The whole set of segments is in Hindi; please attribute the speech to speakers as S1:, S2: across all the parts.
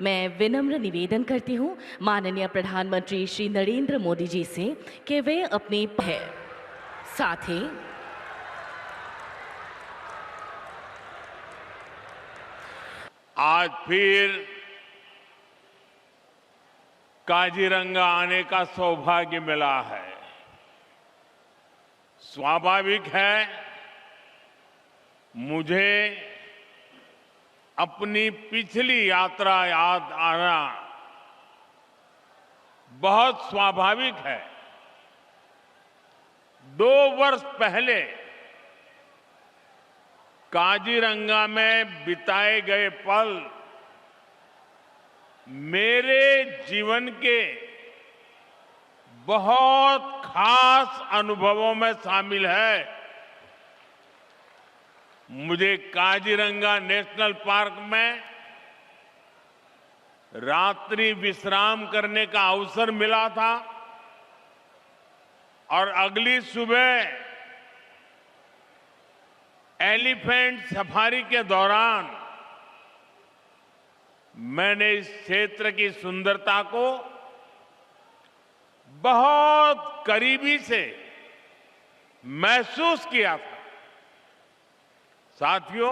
S1: मैं विनम्र निवेदन करती हूँ माननीय प्रधानमंत्री श्री नरेंद्र मोदी जी से कि वे अपने साथ ही
S2: आज फिर काजीरंगा आने का सौभाग्य मिला है। स्वाभाविक है मुझे अपनी पिछली यात्रा याद आना बहुत स्वाभाविक है। 2 वर्ष पहले काजीरंगा में बिताए गए पल मेरे जीवन के बहुत खास अनुभवों में शामिल है। मुझे काजीरंगा नेशनल पार्क में रात्रि विश्राम करने का अवसर मिला था और अगली सुबह एलिफेंट सफारी के दौरान मैंने इस क्षेत्र की सुंदरता को बहुत करीबी से महसूस किया था। साथियों,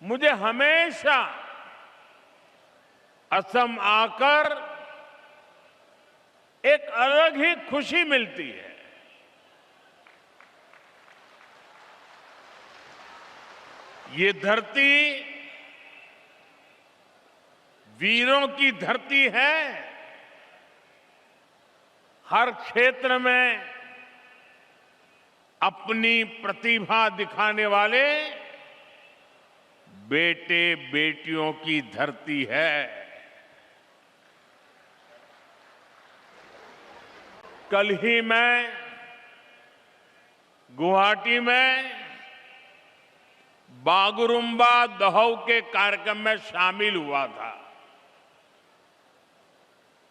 S2: मुझे हमेशा असम आकर एक अलग ही खुशी मिलती है। ये धरती वीरों की धरती है। हर क्षेत्र में अपनी प्रतिभा दिखाने वाले बेटे बेटियों की धरती है। कल ही मैं गुवाहाटी में बागुरुम्बा दहौ के कार्यक्रम में शामिल हुआ था।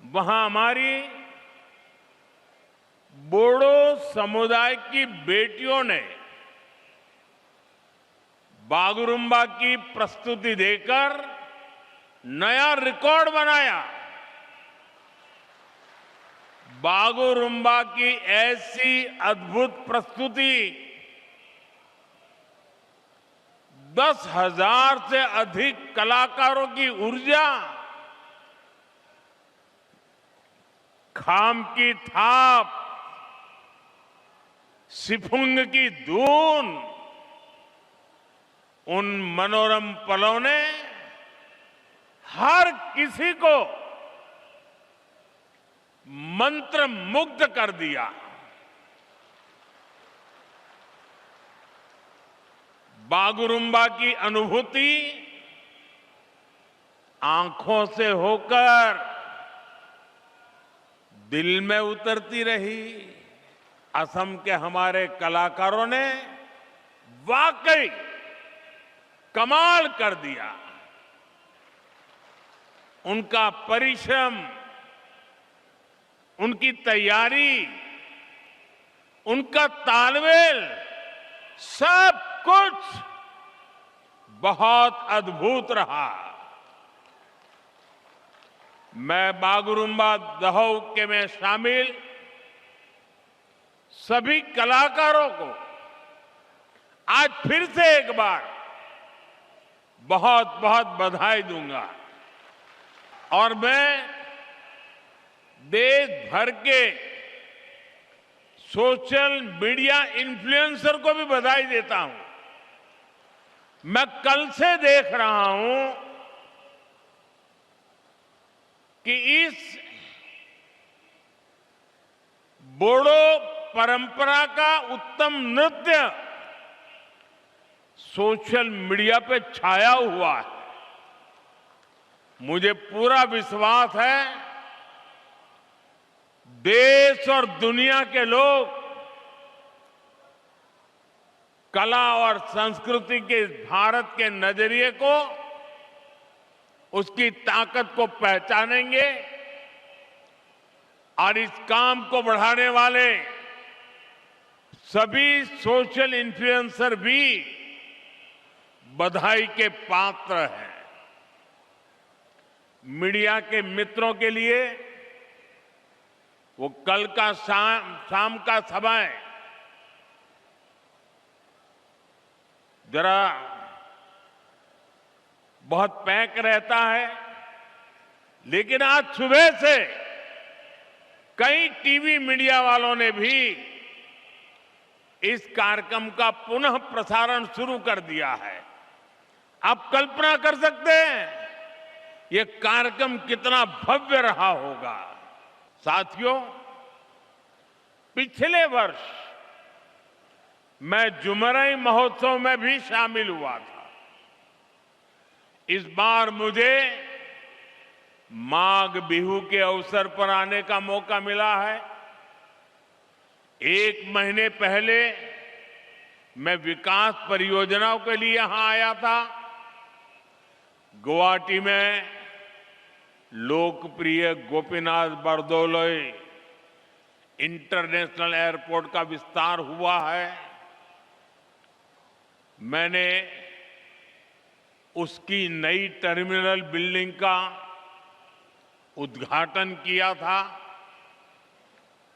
S2: वहां हमारी बोडो समुदाय की बेटियों ने बागुरुम्बा की प्रस्तुति देकर नया रिकॉर्ड बनाया। बागुरुम्बा की ऐसी अद्भुत प्रस्तुति 10,000 से अधिक कलाकारों की ऊर्जा, खाम की थाप, सिफुंग की धून, उन मनोरम पलों ने हर किसी को मंत्र मुग्ध कर दिया। बागुरुम्बा की अनुभूति आंखों से होकर दिल में उतरती रही। असम के हमारे कलाकारों ने वाकई कमाल कर दिया। उनका परिश्रम, उनकी तैयारी, उनका तालमेल, सब कुछ बहुत अद्भुत रहा। मैं बागुरुम्बा दहौ के में शामिल सभी कलाकारों को आज फिर से एक बार बहुत बहुत बधाई दूंगा और मैं देश भर के सोशल मीडिया इन्फ्लुएंसर को भी बधाई देता हूं। मैं कल से देख रहा हूं कि इस बोडो परंपरा का उत्तम नृत्य सोशल मीडिया पे छाया हुआ है। मुझे पूरा विश्वास है देश और दुनिया के लोग कला और संस्कृति के भारत के नजरिए को, उसकी ताकत को पहचानेंगे और इस काम को बढ़ाने वाले सभी सोशल इन्फ्लुएंसर भी बधाई के पात्र हैं। मीडिया के मित्रों के लिए वो कल का शाम का समय जरा बहुत पैक रहता है, लेकिन आज सुबह से कई टीवी मीडिया वालों ने भी इस कार्यक्रम का पुनः प्रसारण शुरू कर दिया है। आप कल्पना कर सकते हैं ये कार्यक्रम कितना भव्य रहा होगा। साथियों, पिछले वर्ष मैं जुमरई महोत्सव में भी शामिल हुआ था। इस बार मुझे माघ बिहू के अवसर पर आने का मौका मिला है। 1 महीने पहले मैं विकास परियोजनाओं के लिए यहां आया था। गुवाहाटी में लोकप्रिय गोपीनाथ बरदोलोई इंटरनेशनल एयरपोर्ट का विस्तार हुआ है। मैंने उसकी नई टर्मिनल बिल्डिंग का उद्घाटन किया था।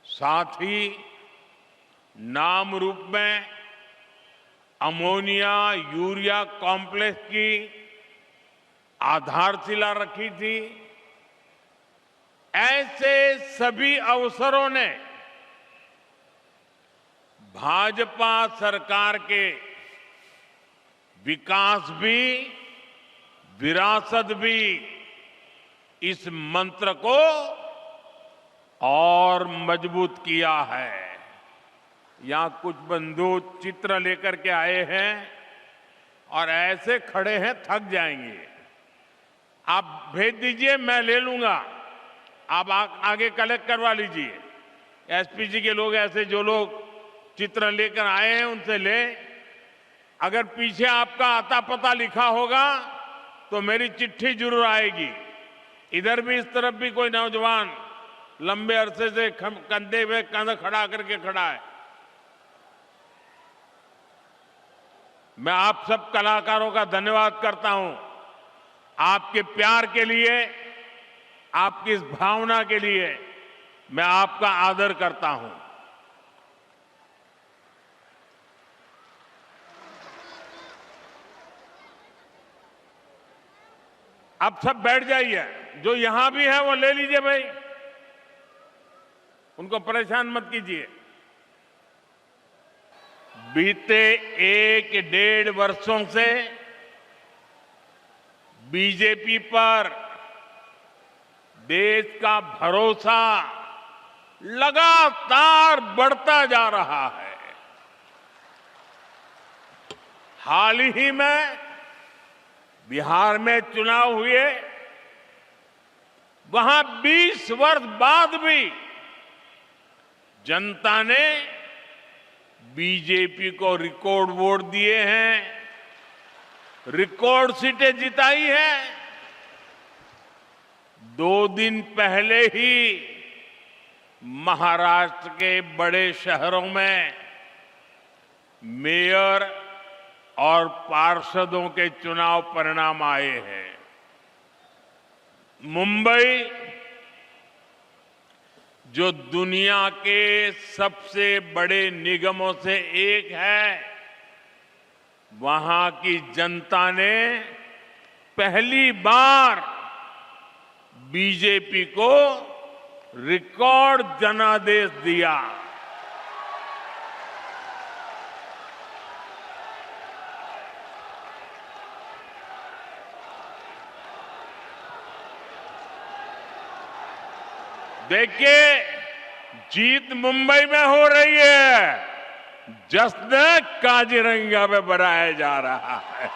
S2: साथ ही नाम रूप में अमोनिया यूरिया कॉम्प्लेक्स की आधारशिला रखी थी। ऐसे सभी अवसरों ने भाजपा सरकार के विकास भी विरासत भी इस मंत्र को और मजबूत किया है। यहां कुछ बंधु चित्र लेकर के आए हैं और ऐसे खड़े हैं, थक जाएंगे। आप भेज दीजिए, मैं ले लूंगा। आप आगे कलेक्ट करवा लीजिए। एसपीजी के लोग, ऐसे जो लोग चित्र लेकर आए हैं उनसे ले। अगर पीछे आपका आता पता लिखा होगा तो मेरी चिट्ठी जरूर आएगी। इधर भी, इस तरफ भी कोई नौजवान लंबे अरसे से कंधे पे कंधा खड़ा करके खड़ा है। मैं आप सब कलाकारों का धन्यवाद करता हूं। आपके प्यार के लिए, आपकी इस भावना के लिए मैं आपका आदर करता हूं। आप सब बैठ जाइए। जो यहां भी है वो ले लीजिए भाई, उनको परेशान मत कीजिए। बीते 1-1.5 वर्षों से बीजेपी पर देश का भरोसा लगातार बढ़ता जा रहा है। हाल ही में बिहार में चुनाव हुए, वहां 20 वर्ष बाद भी जनता ने बीजेपी को रिकॉर्ड वोट दिए हैं, रिकॉर्ड सीटें जिताई हैं। 2 दिन पहले ही महाराष्ट्र के बड़े शहरों में मेयर और पार्षदों के चुनाव परिणाम आए हैं। मुंबई, जो दुनिया के सबसे बड़े निगमों से एक है, वहां की जनता ने पहली बार बीजेपी को रिकॉर्ड जनादेश दिया। देखिए, जीत मुंबई में हो रही है, जश्न काजीरंगा में मनाया जा रहा है।